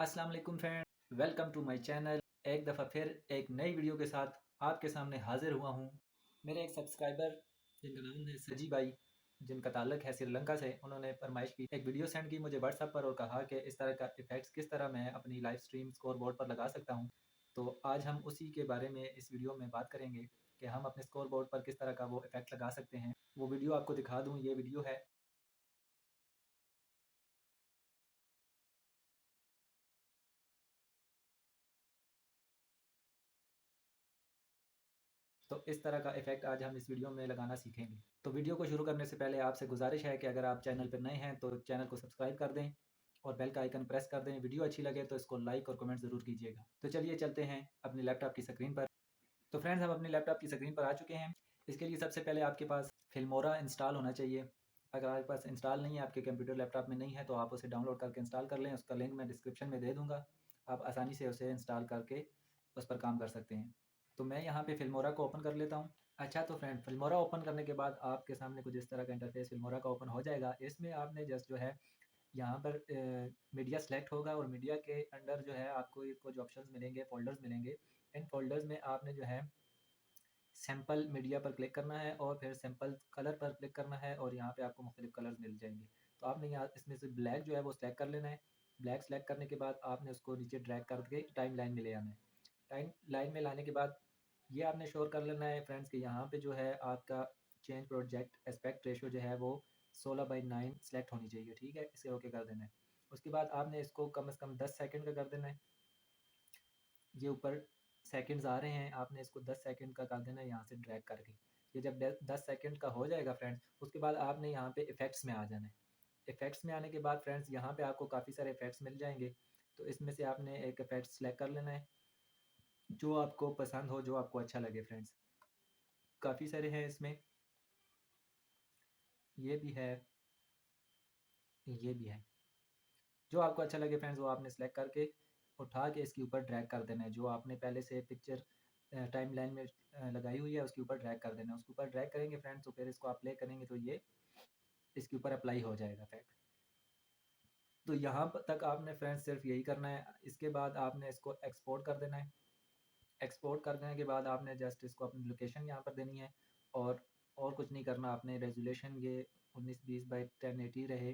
अस्सलाम वालेकुम friend, welcome to my channel. एक दफ़ा फिर एक नई वीडियो के साथ आपके सामने हाजिर हुआ हूँ। मेरे एक सब्सक्राइबर जिनका नाम है सजी भाई, जिनका ताल्लुक़ है श्रीलंका से, उन्होंने फरमाइश की, एक वीडियो सेंड की मुझे व्हाट्सएप पर और कहा कि इस तरह का इफ़ेक्ट्स किस तरह मैं अपनी लाइव स्ट्रीम स्कोर बोर्ड पर लगा सकता हूँ। तो आज हम उसी के बारे में इस वीडियो में बात करेंगे कि हम अपने स्कोर बोर्ड पर किस तरह का वो इफ़ेक्ट लगा सकते हैं। वो वीडियो आपको दिखा दूँ, ये वीडियो है। तो इस तरह का इफ़ेक्ट आज हम इस वीडियो में लगाना सीखेंगे। तो वीडियो को शुरू करने से पहले आपसे गुजारिश है कि अगर आप चैनल पर नए हैं तो चैनल को सब्सक्राइब कर दें और बेल का आइकन प्रेस कर दें। वीडियो अच्छी लगे तो इसको लाइक और कमेंट ज़रूर कीजिएगा। तो चलिए चलते हैं अपने लैपटॉप की स्क्रीन पर। तो फ्रेंड्स, हम अपने लैपटॉप की स्क्रीन पर आ चुके हैं। इसके लिए सबसे पहले आपके पास फिल्मोरा इंस्टॉल होना चाहिए। अगर आपके पास इंस्टॉल नहीं है, आपके कंप्यूटर लैपटॉप में नहीं है, तो आप उसे डाउनलोड करके इंस्टॉल कर लें। उसका लिंक मैं डिस्क्रिप्शन में दे दूँगा। आप आसानी से उसे इंस्टॉल करके उस पर काम कर सकते हैं। तो मैं यहाँ पे फिल्मोरा को ओपन कर लेता हूँ। अच्छा, तो फ्रेंड, फिल्मोरा ओपन करने के बाद आपके सामने कुछ इस तरह का इंटरफेस फिल्मोरा का ओपन हो जाएगा। इसमें आपने जस्ट जो है यहाँ पर मीडिया सेलेक्ट होगा और मीडिया के अंडर जो है आपको ये कुछ ऑप्शंस मिलेंगे, फ़ोल्डर्स मिलेंगे। इन फ़ोल्डर्स में आपने जो है सैंपल मीडिया पर क्लिक करना है और फिर सैंपल कलर पर क्लिक करना है और यहाँ पे आपको मुख्तलिफ कलर्स मिल जाएंगे। तो आपने यहाँ इसमें से ब्लैक जो है वो सिलेक्ट कर लेना है। ब्लैक सेलेक्ट करने के बाद आपने उसको नीचे ड्रैग करके टाइम लाइन में ले आना है। टाइम लाइन में लाने के बाद ये आपने श्योर कर लेना है फ्रेंड्स कि यहाँ पे जो है आपका चेंज प्रोजेक्ट एस्पेक्ट रेशो जो है वो 16:9 सेलेक्ट होनी चाहिए। ठीक है, इसे ओके कर देना है। उसके बाद आपने इसको कम से कम 10 सेकंड का कर देना है। ये ऊपर सेकंड्स आ रहे हैं, आपने इसको 10 सेकंड का कर देना है यहाँ से ड्रैग करके। ये जब 10 सेकंड का हो जाएगा फ्रेंड्स, उसके बाद आपने यहाँ पे इफ़ेक्ट्स में आ जाना है। इफ़ेक्ट्स में आने के बाद फ्रेंड्स यहाँ पे आपको काफ़ी सारे इफ़ेक्ट्स मिल जाएँगे। तो इसमें से आपने एक इफ़ेक्ट सेलेक्ट कर लेना है, जो आपको पसंद हो, जो आपको अच्छा लगे फ्रेंड्स। काफ़ी सारे हैं इसमें, ये भी है, ये भी है। जो आपको अच्छा लगे फ्रेंड्स वो आपने सेलेक्ट करके उठा के इसके ऊपर ड्रैग कर देना है। जो आपने पहले से पिक्चर टाइमलाइन में लगाई हुई है उसके ऊपर ड्रैग कर देना है। उसके ऊपर ड्रैग करेंगे फ्रेंड्स तो फिर इसको आप प्ले करेंगे तो ये इसके ऊपर अप्लाई हो जाएगा इफ़ेक्ट। तो यहाँ तक आपने फ्रेंड्स सिर्फ यही करना है। इसके बाद आपने इसको एक्सपोर्ट कर देना है। एक्सपोर्ट कर देने के बाद आपने जस्ट इसको अपनी लोकेशन यहाँ पर देनी है और कुछ नहीं करना। आपने रेज़ोल्यूशन ये 1920x1080 रहे।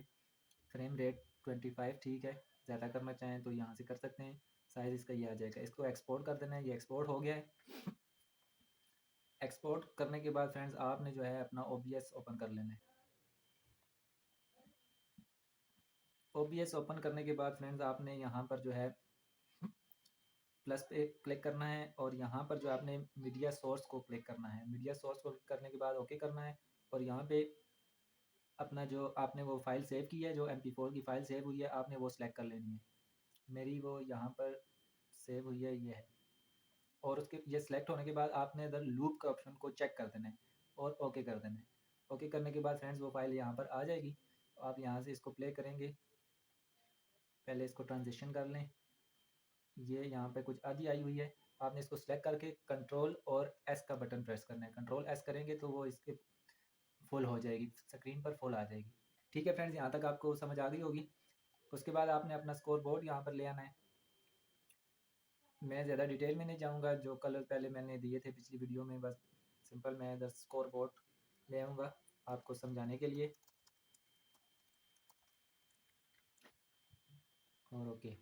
फ्रेम रेट 25 ठीक है। ज़्यादा करना चाहें तो यहाँ से कर सकते हैं। साइज़ इसका ये आ जाएगा। इसको एक्सपोर्ट कर देना है। ये एक्सपोर्ट हो गया है। एक्सपोर्ट करने के बाद फ्रेंड्स आपने जो है अपना ओबीएस ओपन कर लेना है। ओबीएस ओपन करने के बाद फ्रेंड्स आपने यहाँ पर जो है प्लस पे क्लिक करना है और यहाँ पर जो आपने मीडिया सोर्स को क्लिक करना है। मीडिया सोर्स को क्लिक करने के बाद ओके करना है और यहाँ पे अपना जो आपने वो फ़ाइल सेव की है, जो MP4 की फ़ाइल सेव हुई है, आपने वो सिलेक्ट कर लेनी है। मेरी वो यहाँ पर सेव हुई है, ये है। और उसके ये सिलेक्ट होने के बाद आपने इधर लूप का ऑप्शन को चेक कर देना है और ओके कर देना है। ओके करने के बाद फ्रेंड्स वो फ़ाइल यहाँ पर आ जाएगी। आप यहाँ से इसको प्ले करेंगे। पहले इसको ट्रांज़िशन कर लें। ये यहाँ पे कुछ आधी आई हुई है। आपने इसको सिलेक्ट करके कंट्रोल और एस का बटन प्रेस करना है। कंट्रोल एस करेंगे तो वो इसके फुल हो जाएगी, स्क्रीन पर फुल आ जाएगी। ठीक है फ्रेंड्स, यहाँ तक आपको समझ आ गई होगी। उसके बाद आपने अपना स्कोर बोर्ड यहाँ पर ले आना है। मैं ज़्यादा डिटेल में नहीं जाऊँगा। जो कलर पहले मैंने दिए थे पिछली वीडियो में, बस सिंपल मैं इधर स्कोर बोर्ड ले आऊँगा आपको समझाने के लिए। और ओके,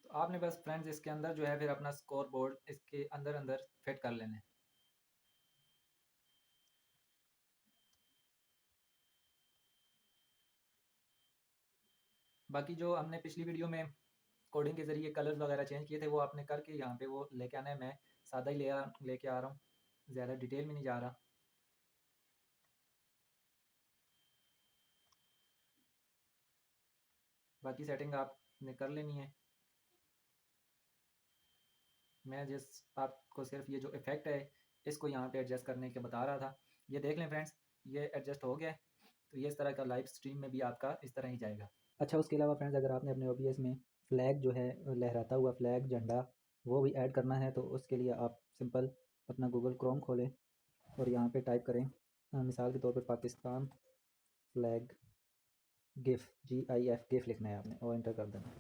तो आपने बस फ्रेंड्स इसके अंदर जो है फिर अपना स्कोर बोर्ड इसके अंदर अंदर फिट कर लेना है। बाकी जो हमने पिछली वीडियो में कोडिंग के ज़रिए कलर्स वगैरह चेंज किए थे वो आपने करके यहाँ पे वो लेके आना है। मैं सादा ही लेके आ रहा हूँ, ज़्यादा डिटेल में नहीं जा रहा। बाकी सेटिंग आपने कर लेनी है। मैं जिस आपको सिर्फ ये जो इफ़ेक्ट है इसको यहाँ पे एडजस्ट करने के बता रहा था। ये देख लें फ्रेंड्स, ये एडजस्ट हो गया है। तो ये इस तरह का लाइव स्ट्रीम में भी आपका इस तरह ही जाएगा। अच्छा, उसके अलावा फ्रेंड्स अगर आपने अपने ओबीएस में फ्लैग जो है लहराता हुआ फ्लैग झंडा वो भी ऐड करना है, तो उसके लिए आप सिंपल अपना गूगल क्रोम खोलें और यहाँ पे टाइप करें मिसाल के तौर पे Pakistan flag GIF GIF GIF लिखना है आपने और इंटर कर देना।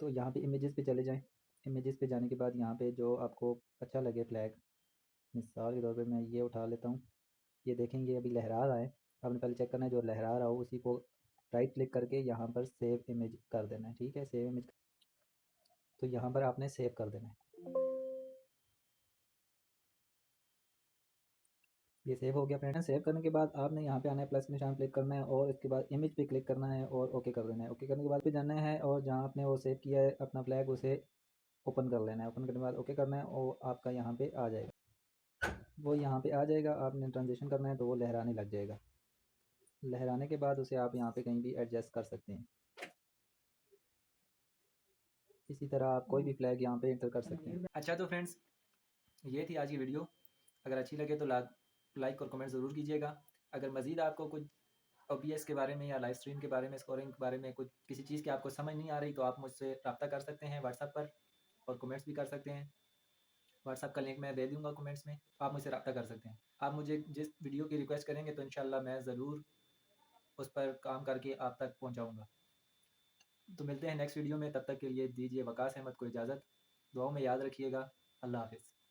तो यहाँ पे इमेजेस पे चले जाएं। इमेजेस पे जाने के बाद यहाँ पे जो आपको अच्छा लगे फ्लैग, मिसाल के तौर पे मैं ये उठा लेता हूँ। ये देखेंगे अभी लहरा रहा है, आपने पहले चेक करना है जो लहरा रहा हो उसी को राइट क्लिक करके यहाँ पर सेव इमेज कर देना है। ठीक है, सेव इमेज, तो यहाँ पर आपने सेव कर देना है। ये सेव हो गया फ्रेंड। सेव करने के बाद आपने यहाँ पे आना है, प्लस के निशान क्लिक करना है और इसके बाद इमेज पे क्लिक करना है और ओके कर देना है। ओके करने के बाद पे जाना है और जहाँ आपने वो सेव किया है अपना फ्लैग उसे ओपन कर लेना है। ओपन करने के बाद ओके करना है और आपका यहाँ पे आ जाएगा, वो यहाँ पे आ जाएगा। आपने ट्रांजेक्शन करना है तो वो लहराने लग जाएगा। लहराने के बाद उसे आप यहाँ पे कहीं भी एडजस्ट कर सकते हैं। इसी तरह आप कोई भी फ्लैग यहाँ पे इंटर कर सकते हैं। अच्छा तो फ्रेंड्स, ये थी आज की वीडियो। अगर अच्छी लगे तो लाइक और कमेंट ज़रूर कीजिएगा। अगर मज़ीद आपको कुछ OBS के बारे में या लाइव स्ट्रीम के बारे में, स्कोरिंग के बारे में कुछ किसी चीज़ की आपको समझ नहीं आ रही तो आप मुझसे रब्ता कर सकते हैं व्हाट्सएप पर और कमेंट्स भी कर सकते हैं। व्हाट्सएप का लिंक मैं दे दूँगा कमेंट्स में, आप मुझसे रब्ता कर सकते हैं। आप मुझे जिस वीडियो की रिक्वेस्ट करेंगे तो इंशाल्लाह मैं ज़रूर उस पर काम करके आप तक पहुँचाऊँगा। तो मिलते हैं नेक्स्ट वीडियो में, तब तक के लिए दीजिए वकास अहमद को इजाज़त। दुआओं में याद रखिएगा। अल्लाह हाफ़िज़।